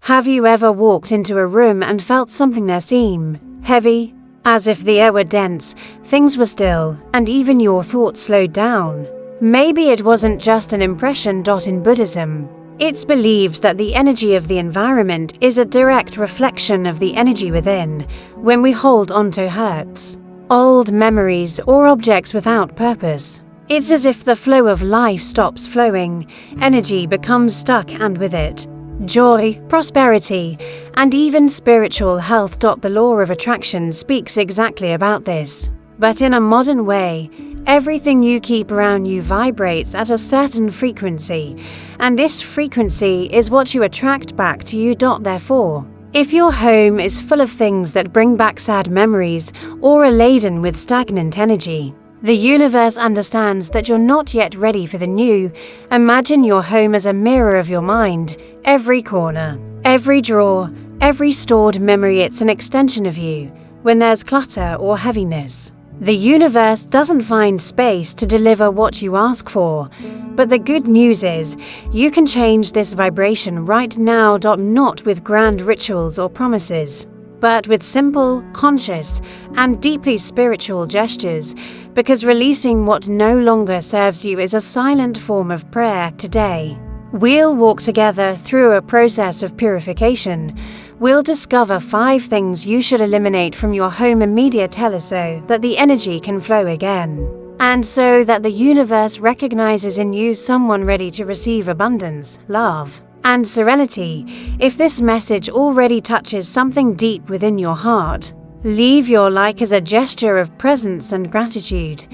Have you ever walked into a room and felt something there seem heavy? As if the air were dense, things were still, and even your thoughts slowed down. Maybe it wasn't just an impression. In Buddhism, it's believed that the energy of the environment is a direct reflection of the energy within. When we hold onto hurts, old memories, or objects without purpose, it's as if the flow of life stops flowing, energy becomes stuck, and with it, joy, prosperity, and even spiritual health. The law of attraction speaks exactly about this. But in a modern way, everything you keep around you vibrates at a certain frequency, and this frequency is what you attract back to you. Therefore, if your home is full of things that bring back sad memories or are laden with stagnant energy, the universe understands that you're not yet ready for the new. Imagine your home as a mirror of your mind. Every corner, every drawer, every stored memory, it's an extension of you. When there's clutter or heaviness, the universe doesn't find space to deliver what you ask for. But the good news is, you can change this vibration right now. Not with grand rituals or promises, but with simple, conscious, and deeply spiritual gestures, because releasing what no longer serves you is a silent form of prayer. Today, we'll walk together through a process of purification. We'll discover 5 things you should eliminate from your home immediately so that the energy can flow again, and so that the universe recognizes in you someone ready to receive abundance, love, and serenity. If this message already touches something deep within your heart, leave your like as a gesture of presence and gratitude,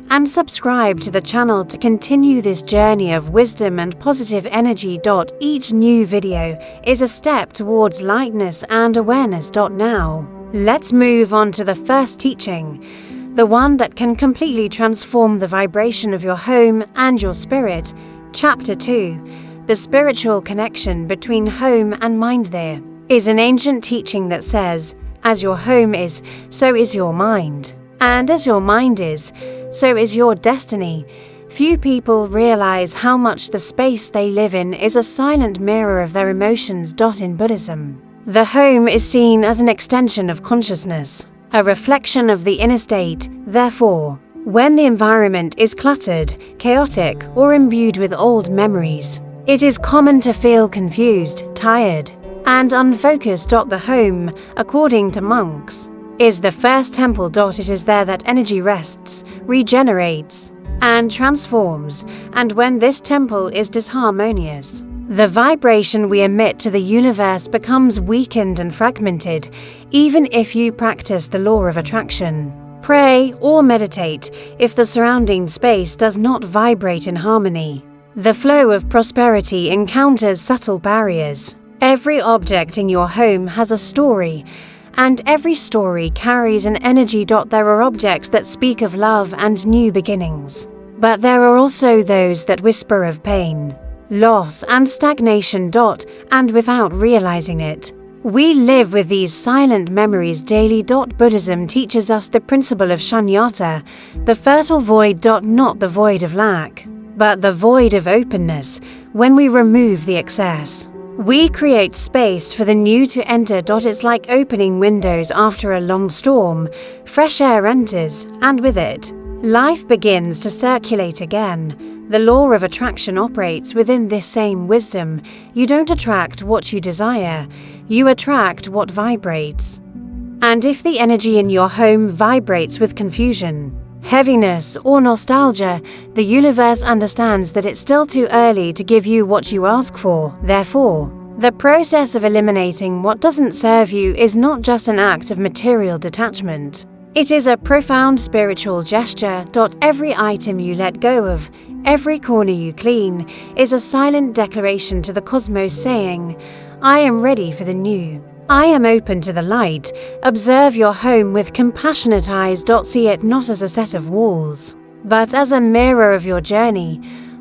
and subscribe to the channel to continue this journey of wisdom and positive energy. Each new video is a step towards lightness and awareness. Now, let's move on to the first teaching, the one that can completely transform the vibration of your home and your spirit. Chapter 2. The spiritual connection between home and mind. There is an ancient teaching that says, as your home is, so is your mind. And as your mind is, so is your destiny. Few people realize how much the space they live in is a silent mirror of their emotions. In Buddhism, the home is seen as an extension of consciousness, a reflection of the inner state. Therefore, when the environment is cluttered, chaotic, or imbued with old memories, it is common to feel confused, tired, and unfocused. The home, according to monks, is the first temple. It is there that energy rests, regenerates, and transforms. And when this temple is disharmonious, the vibration we emit to the universe becomes weakened and fragmented. Even if you practice the law of attraction, pray, or meditate, if the surrounding space does not vibrate in harmony, the flow of prosperity encounters subtle barriers. Every object in your home has a story, and every story carries an energy. There are objects that speak of love and new beginnings, but there are also those that whisper of pain, loss, and stagnation. And without realizing it, we live with these silent memories daily. Buddhism teaches us the principle of shunyata, the fertile void. Not the void of lack, but the void of openness. When we remove the excess, we create space for the new to enter. It's like opening windows after a long storm. Fresh air enters, and with it, life begins to circulate again. The law of attraction operates within this same wisdom. You don't attract what you desire, you attract what vibrates. And if the energy in your home vibrates with confusion, heaviness, or nostalgia, the universe understands that it's still too early to give you what you ask for. Therefore, the process of eliminating what doesn't serve you is not just an act of material detachment. It is a profound spiritual gesture. Every item you let go of, every corner you clean, is a silent declaration to the cosmos saying, I am ready for the new. I am open to the light. Observe your home with compassionate eyes. See it not as a set of walls, but as a mirror of your journey.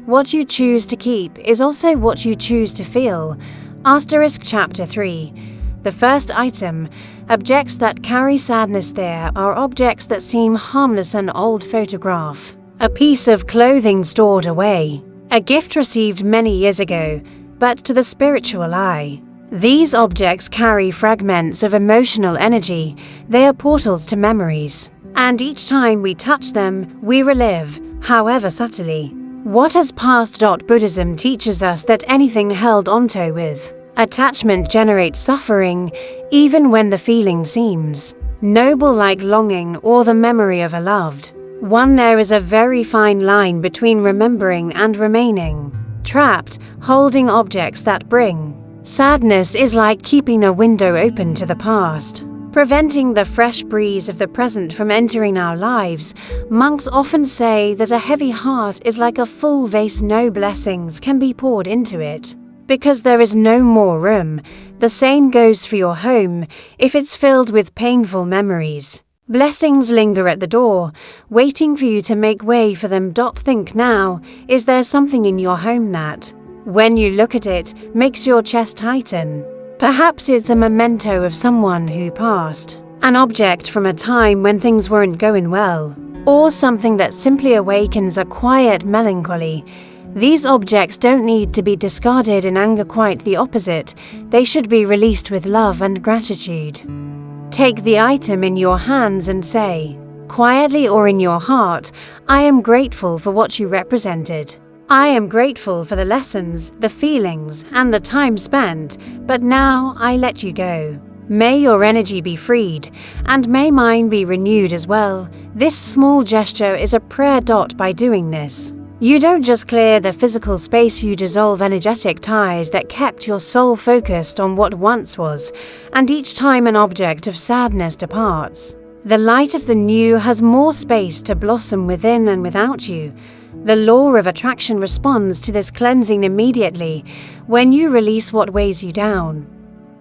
What you choose to keep is also what you choose to feel. Chapter 3. The first item, objects that carry sadness. There are objects that seem harmless: an old photograph, a piece of clothing stored away, a gift received many years ago, but to the spiritual eye, These objects carry fragments of emotional energy. They are portals to memories. And each time we touch them, we relive, however subtly, what has passed. Buddhism teaches us that anything held onto with attachment generates suffering, even when the feeling seems noble, like longing or the memory of a loved one. There is a very fine line between remembering and remaining trapped. Holding objects that bring sadness is like keeping a window open to the past, preventing the fresh breeze of the present from entering our lives. Monks often say that a heavy heart is like a full vase. No blessings can be poured into it, because there is no more room. The same goes for your home. If it's filled with painful memories, blessings linger at the door, waiting for you to make way for them. Think now, is there something in your home that, when you look at it, makes your chest tighten? Perhaps it's a memento of someone who passed, an object from a time when things weren't going well, or something that simply awakens a quiet melancholy. These objects don't need to be discarded in anger, quite the opposite. They should be released with love and gratitude. Take the item in your hands and say, quietly or in your heart, I am grateful for what you represented. I am grateful for the lessons, the feelings, and the time spent, but now I let you go. May your energy be freed, and may mine be renewed as well. This small gesture is a prayer. By doing this, you don't just clear the physical space, you dissolve energetic ties that kept your soul focused on what once was, and each time an object of sadness departs, the light of the new has more space to blossom within and without you. The law of attraction responds to this cleansing immediately. When you release what weighs you down,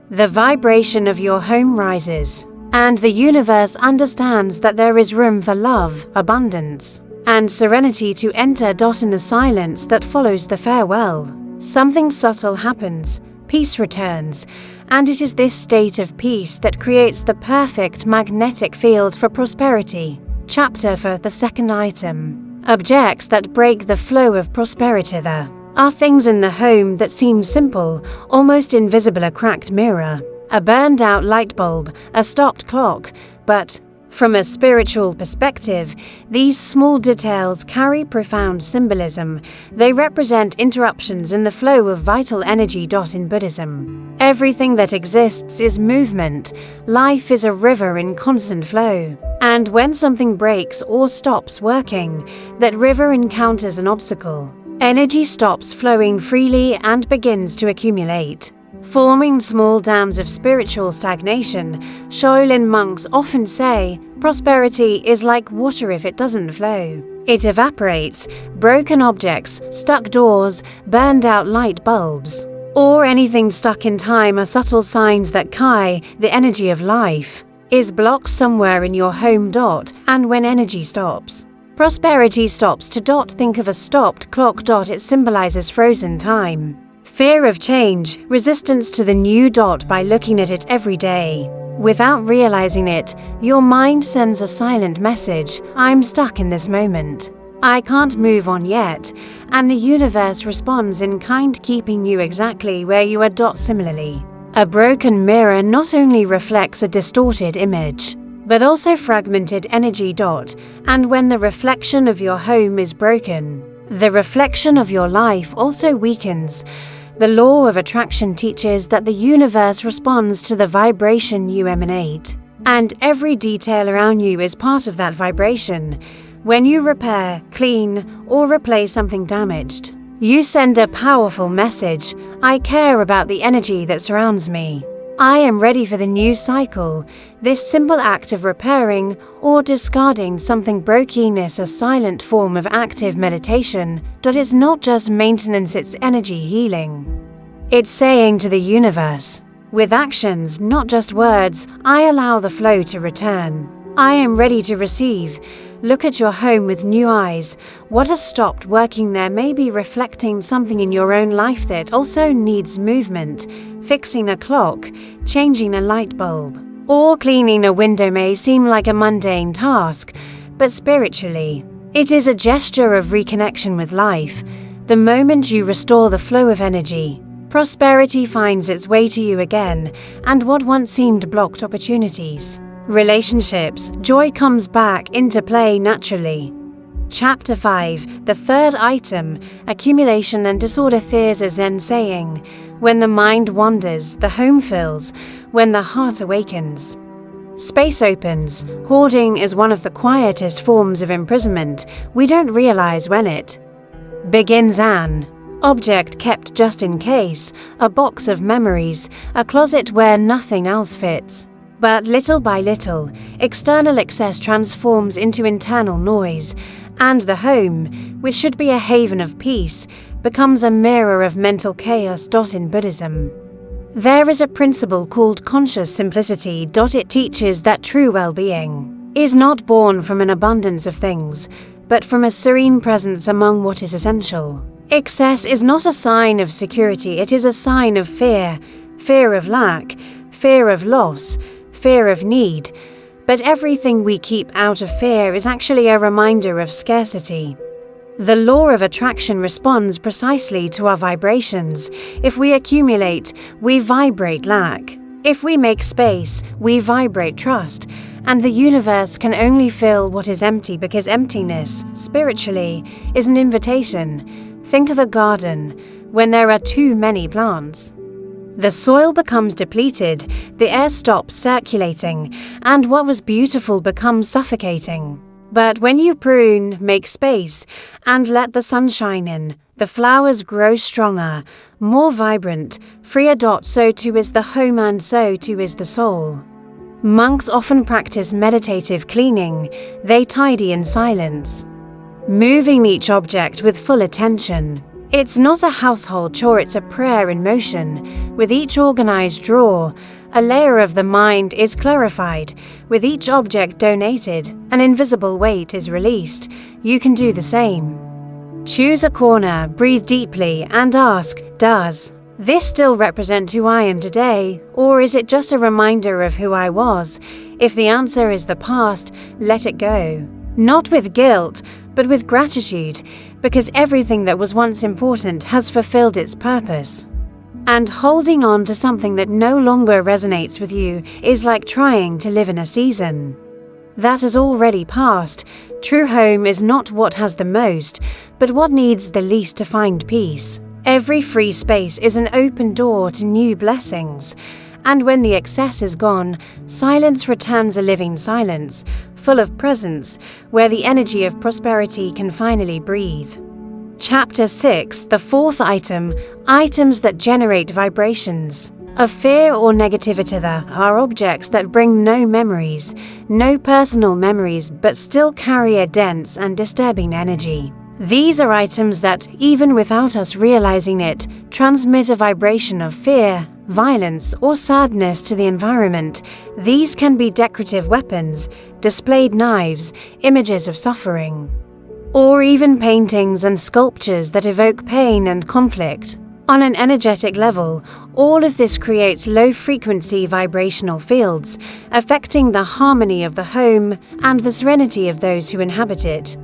the vibration of your home rises, and the universe understands that there is room for love, abundance, and serenity to enter. In the silence that follows the farewell, something subtle happens. Peace returns, and it is this state of peace that creates the perfect magnetic field for prosperity. Chapter for the second item. Objects that break the flow of prosperity. There are things in the home that seem simple, almost invisible: a cracked mirror, a burned out light bulb, a stopped clock, but from a spiritual perspective, these small details carry profound symbolism. They represent interruptions in the flow of vital energy. In Buddhism, everything that exists is movement. Life is a river in constant flow. And when something breaks or stops working, that river encounters an obstacle. Energy stops flowing freely and begins to accumulate, forming small dams of spiritual stagnation. Shaolin monks often say, prosperity is like water. If it doesn't flow, it evaporates. Broken objects, stuck doors, burned out light bulbs, or anything stuck in time are subtle signs that Kai, the energy of life, is blocked somewhere in your home. And when energy stops, prosperity stops to. Think of a stopped clock. It symbolizes frozen time, fear of change, resistance to the new. By looking at it every day, without realizing it, your mind sends a silent message: I'm stuck in this moment. I can't move on yet. And the universe responds in kind, keeping you exactly where you are. Similarly, a broken mirror not only reflects a distorted image, but also fragmented energy. And when the reflection of your home is broken, the reflection of your life also weakens. The law of attraction teaches that the universe responds to the vibration you emanate, and every detail around you is part of that vibration. When you repair, clean, or replace something damaged, you send a powerful message: I care about the energy that surrounds me. I am ready for the new cycle. This simple act of repairing or discarding something broken is a silent form of active meditation. It's not just maintenance, it's energy healing. It's saying to the universe, with actions, not just words, I allow the flow to return. I am ready to receive. Look at your home with new eyes. What has stopped working there may be reflecting something in your own life that also needs movement. Fixing a clock, changing a light bulb, or cleaning a window may seem like a mundane task, but spiritually, it is a gesture of reconnection with life. The moment you restore the flow of energy, Prosperity finds its way to you again, and what once seemed blocked opportunities. Relationships, joy comes back into play naturally. Chapter 5, the third item, accumulation and disorder. There's a Zen saying, when the mind wanders, the home fills, when the heart awakens. Space opens. Hoarding is one of the quietest forms of imprisonment. We don't realize when it begins. An object kept just in case, a box of memories, a closet where nothing else fits. But little by little, external excess transforms into internal noise, and the home, which should be a haven of peace, becomes a mirror of mental chaos. In Buddhism, there is a principle called conscious simplicity. It teaches that true well-being is not born from an abundance of things, but from a serene presence among what is essential. Excess is not a sign of security, it is a sign of fear, fear of lack, fear of loss, fear of need. But everything we keep out of fear is actually a reminder of scarcity. The law of attraction responds precisely to our vibrations. If we accumulate, we vibrate lack. If we make space, we vibrate trust. And the universe can only fill what is empty, because emptiness, spiritually, is an invitation. Think of a garden when there are too many plants. The soil becomes depleted, the air stops circulating, and what was beautiful becomes suffocating. But when you prune, make space, and let the sun shine in, the flowers grow stronger, more vibrant, freer. So too is the home, and so too is the soul. Monks often practice meditative cleaning. They tidy in silence, moving each object with full attention. It's not a household chore, it's a prayer in motion. With each organized drawer, a layer of the mind is clarified. With each object donated, an invisible weight is released. You can do the same. Choose a corner, breathe deeply, and ask, does this still represent who I am today, or is it just a reminder of who I was? If the answer is the past, let it go. Not with guilt, but with gratitude, because everything that was once important has fulfilled its purpose. And holding on to something that no longer resonates with you is like trying to live in a season that has already passed. True home is not what has the most, but what needs the least to find peace. Every free space is an open door to new blessings. And when the excess is gone, silence returns, a living silence, full of presence, where the energy of prosperity can finally breathe. Chapter 6, the fourth item, items that generate vibrations of fear or negativity. There are objects that bring no memories, no personal memories, but still carry a dense and disturbing energy. These are items that, even without us realizing it, transmit a vibration of fear, violence, or sadness to the environment. These can be decorative weapons, displayed knives, images of suffering, or even paintings and sculptures that evoke pain and conflict. On an energetic level, all of this creates low-frequency vibrational fields, affecting the harmony of the home and the serenity of those who inhabit it.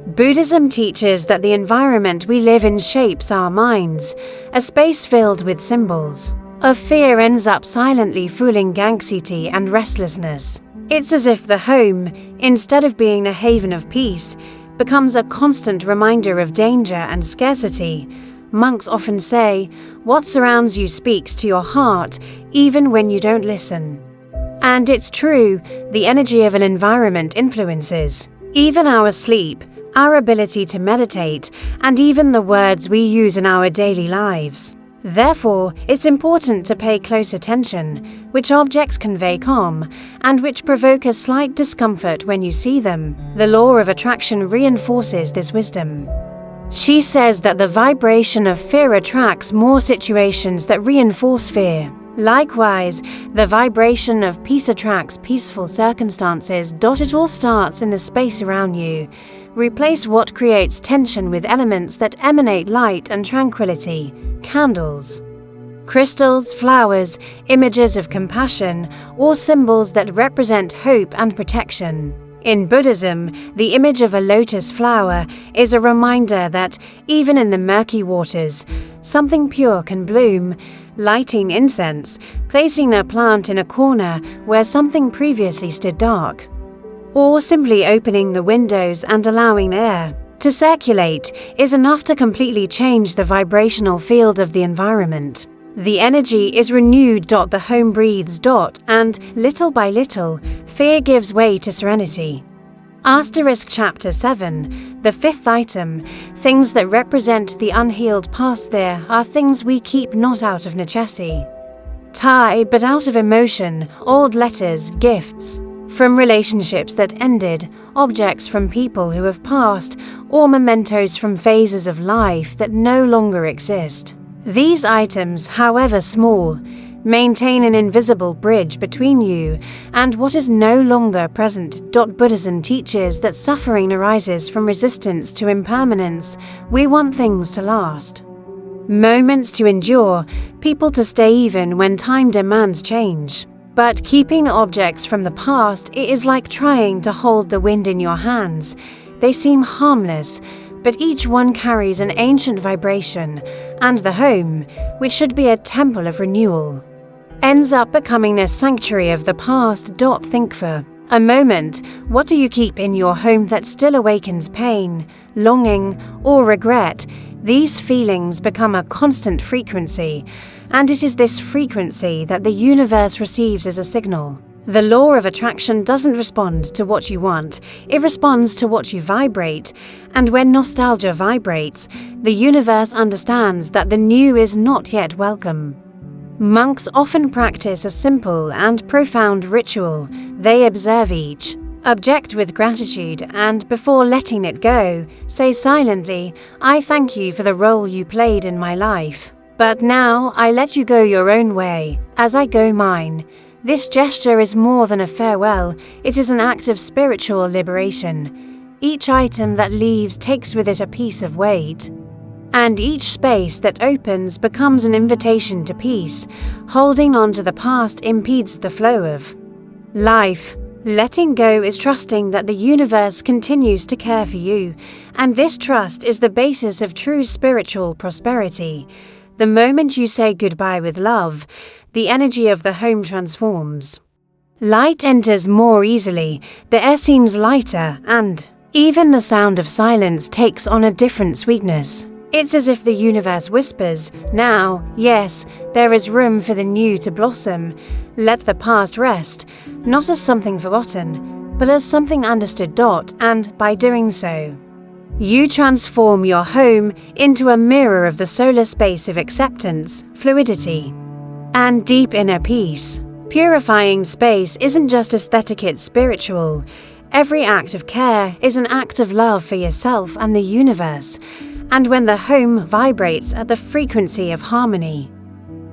Buddhism teaches that the environment we live in shapes our minds. A space filled with symbols of fear ends up silently fueling anxiety and restlessness. It's as if the home, instead of being a haven of peace, becomes a constant reminder of danger and scarcity. Monks often say, what surrounds you speaks to your heart, even when you don't listen. And it's true, the energy of an environment influences even our sleep, our ability to meditate, and even the words we use in our daily lives. Therefore, it's important to pay close attention, which objects convey calm, and which provoke a slight discomfort when you see them. The law of attraction reinforces this wisdom. She says that the vibration of fear attracts more situations that reinforce fear. Likewise, the vibration of peace attracts peaceful circumstances. It all starts in the space around you. Replace what creates tension with elements that emanate light and tranquility. Candles, crystals, flowers, images of compassion, or symbols that represent hope and protection. In Buddhism, the image of a lotus flower is a reminder that, even in the murky waters, something pure can bloom. Lighting incense, placing a plant in a corner where something previously stood dark, or simply opening the windows and allowing air to circulate is enough to completely change the vibrational field of the environment. The energy is renewed. The home breathes. And little by little, fear gives way to serenity. Chapter 7, the fifth item, things that represent the unhealed past. There are things we keep not out of necessity, but out of emotion, old letters, gifts from relationships that ended, objects from people who have passed, or mementos from phases of life that no longer exist. These items, however small, maintain an invisible bridge between you and what is no longer present. Buddhism teaches that suffering arises from resistance to impermanence. We want things to last, moments to endure, people to stay even when time demands change. But keeping objects from the past, it is like trying to hold the wind in your hands. They seem harmless, but each one carries an ancient vibration, and the home, which should be a temple of renewal, ends up becoming a sanctuary of the past. Think for a moment, what do you keep in your home that still awakens pain, longing, or regret? These feelings become a constant frequency, and it is this frequency that the universe receives as a signal. The law of attraction doesn't respond to what you want, it responds to what you vibrate. And when nostalgia vibrates, the universe understands that the new is not yet welcome. Monks often practice a simple and profound ritual. They observe each object with gratitude, and before letting it go, say silently, "I thank you for the role you played in my life. But now I let you go your own way, as I go mine." This gesture is more than a farewell, it is an act of spiritual liberation. Each item that leaves takes with it a piece of weight, and each space that opens becomes an invitation to peace. Holding on to the past impedes the flow of life. Letting go is trusting that the universe continues to care for you, and this trust is the basis of true spiritual prosperity. The moment you say goodbye with love, the energy of the home transforms. Light enters more easily, the air seems lighter, and even the sound of silence takes on a different sweetness. It's as if the universe whispers, "Now, yes, there is room for the new to blossom." Let the past rest, not as something forgotten, but as something understood. And by doing so, you transform your home into a mirror of the solar space of acceptance, fluidity, and deep inner peace. Purifying space isn't just aesthetic, it's spiritual. Every act of care is an act of love for yourself and the universe. And when the home vibrates at the frequency of harmony,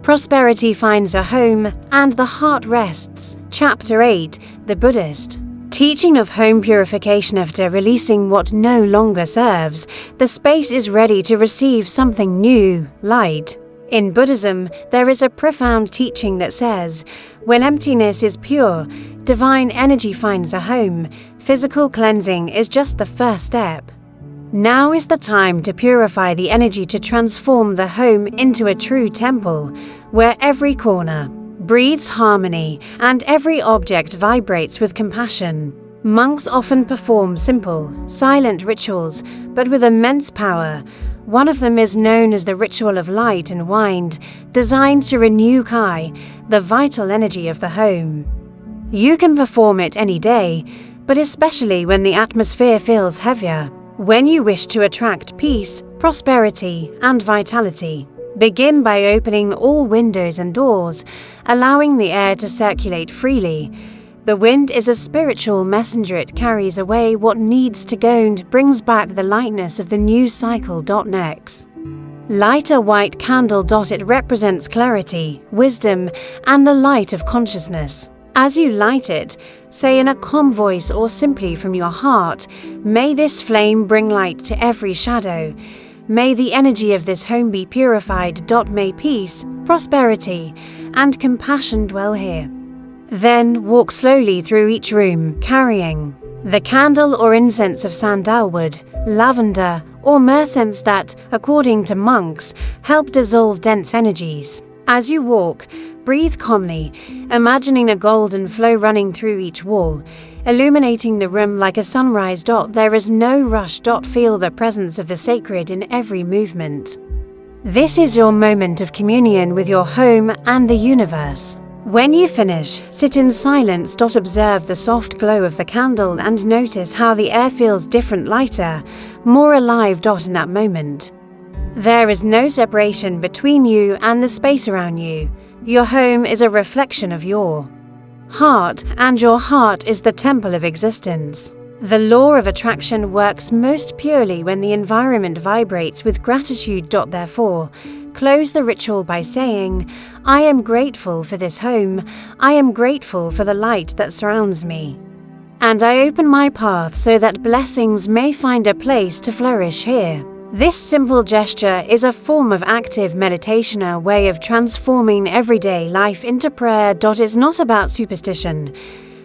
prosperity finds a home and the heart rests. Chapter 8, the Buddhist teaching of home purification. After releasing what no longer serves, the space is ready to receive something new, light. In Buddhism, there is a profound teaching that says, when emptiness is pure, divine energy finds a home. Physical cleansing is just the first step. Now is the time to purify the energy to transform the home into a true temple, where every corner breathes harmony and every object vibrates with compassion. Monks often perform simple, silent rituals, but with immense power. One of them is known as the ritual of light and wind, designed to renew Kai, the vital energy of the home. You can perform it any day, but especially when the atmosphere feels heavier. When you wish to attract peace, prosperity, and vitality, begin by opening all windows and doors, allowing the air to circulate freely. The wind is a spiritual messenger. It carries away what needs to go and brings back the lightness of the new cycle. Next, light a white candle. It represents clarity, wisdom, and the light of consciousness. As you light it, say in a calm voice or simply from your heart, "May this flame bring light to every shadow. May the energy of this home be purified. May peace, prosperity, and compassion dwell here." Then walk slowly through each room, carrying The candle or incense of sandalwood, lavender, or myrrh scents that, according to monks, help dissolve dense energies. As you walk, breathe calmly, imagining a golden flow running through each wall, illuminating the room like a sunrise. There is no rush. Feel the presence of the sacred in every movement. This is your moment of communion with your home and the universe. When you finish, sit in silence. Observe the soft glow of the candle and notice how the air feels different, lighter, more alive. In that moment, there is no separation between you and the space around you. Your home is a reflection of your heart, and your heart is the temple of existence. The law of attraction works most purely when the environment vibrates with gratitude. Therefore, close the ritual by saying, "I am grateful for this home. I am grateful for the light that surrounds me. And I open my path so that blessings may find a place to flourish here." This simple gesture is a form of active meditation, a way of transforming everyday life into prayer. It's not about superstition,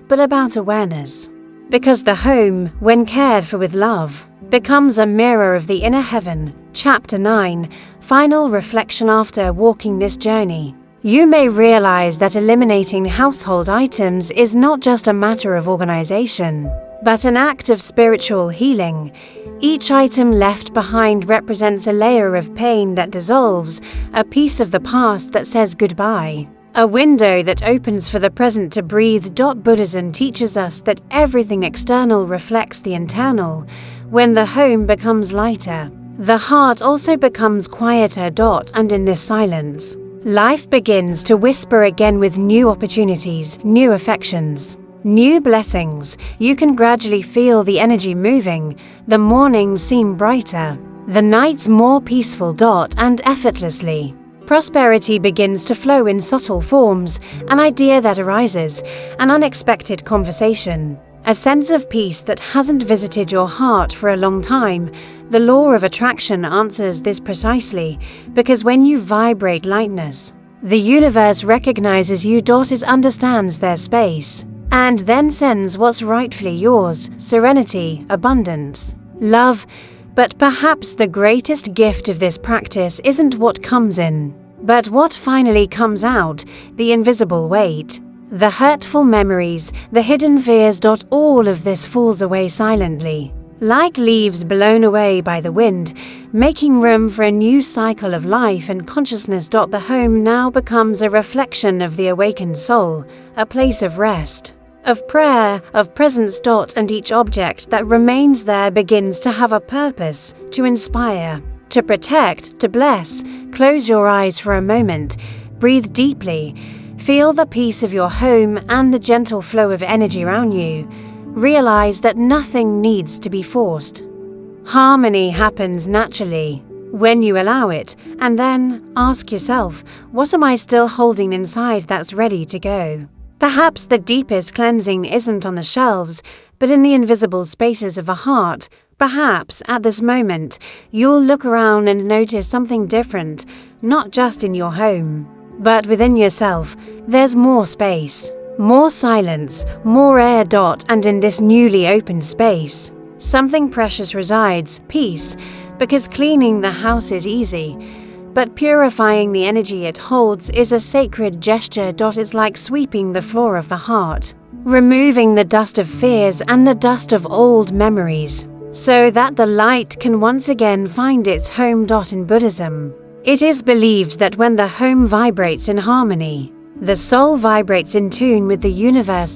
but about awareness. Because the home, when cared for with love, becomes a mirror of the inner heaven. Chapter 9. Final reflection. After walking this journey, you may realize that eliminating household items is not just a matter of organization, but an act of spiritual healing. Each item left behind represents a layer of pain that dissolves, a piece of the past that says goodbye, a window that opens for the present to breathe. Buddhism teaches us that everything external reflects the internal. When the home becomes lighter, the heart also becomes quieter. And in this silence, life begins to whisper again with new opportunities, new affections, new blessings. You can gradually feel the energy moving. The mornings seem brighter, the nights more peaceful. And effortlessly, prosperity begins to flow in subtle forms, an idea that arises, an unexpected conversation, a sense of peace that hasn't visited your heart for a long time. The law of attraction answers this precisely, because when you vibrate lightness, the universe recognizes you. It understands their space, and then sends what's rightfully yours: serenity, abundance, love. But perhaps the greatest gift of this practice isn't what comes in, but what finally comes out: the invisible weight, the hurtful memories, the hidden fears. All of this falls away silently, like leaves blown away by the wind, making room for a new cycle of life and consciousness. The home now becomes a reflection of the awakened soul, a place of rest, of prayer, of presence. And each object that remains there begins to have a purpose: to inspire, to protect, to bless. Close your eyes for a moment, breathe deeply, feel the peace of your home and the gentle flow of energy around you. Realize that nothing needs to be forced. Harmony happens naturally when you allow it, and then ask yourself, what am I still holding inside that's ready to go? Perhaps the deepest cleansing isn't on the shelves, but in the invisible spaces of the heart. Perhaps at this moment, you'll look around and notice something different, not just in your home, but within yourself. There's more space, more silence, more air. And in this newly opened space, something precious resides: peace. Because cleaning the house is easy, but purifying the energy it holds is a sacred gesture. It's like sweeping the floor of the heart, removing the dust of fears and the dust of old memories, so that the light can once again find its home. In Buddhism, it is believed that when the home vibrates in harmony, the soul vibrates in tune with the universe.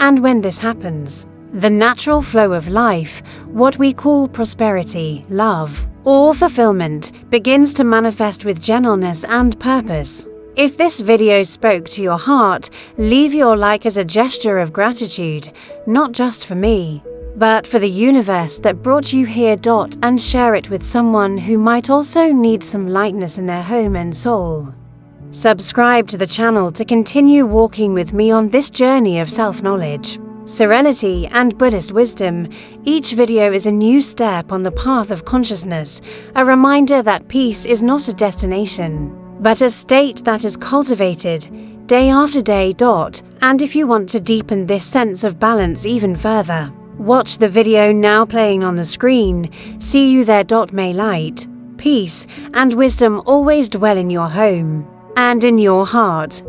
And when this happens, the natural flow of life, what we call prosperity, love, or fulfillment, begins to manifest with gentleness and purpose. If this video spoke to your heart, leave your like as a gesture of gratitude, not just for me, but for the universe that brought you here. And share it with someone who might also need some lightness in their home and soul. Subscribe to the channel to continue walking with me on this journey of self-knowledge, serenity, and Buddhist wisdom. Each video is a new step on the path of consciousness, a reminder that peace is not a destination, but a state that is cultivated day after day. And if you want to deepen this sense of balance even further, Watch the video now playing on the screen. See you there. May light, peace, and wisdom always dwell in your home and in your heart.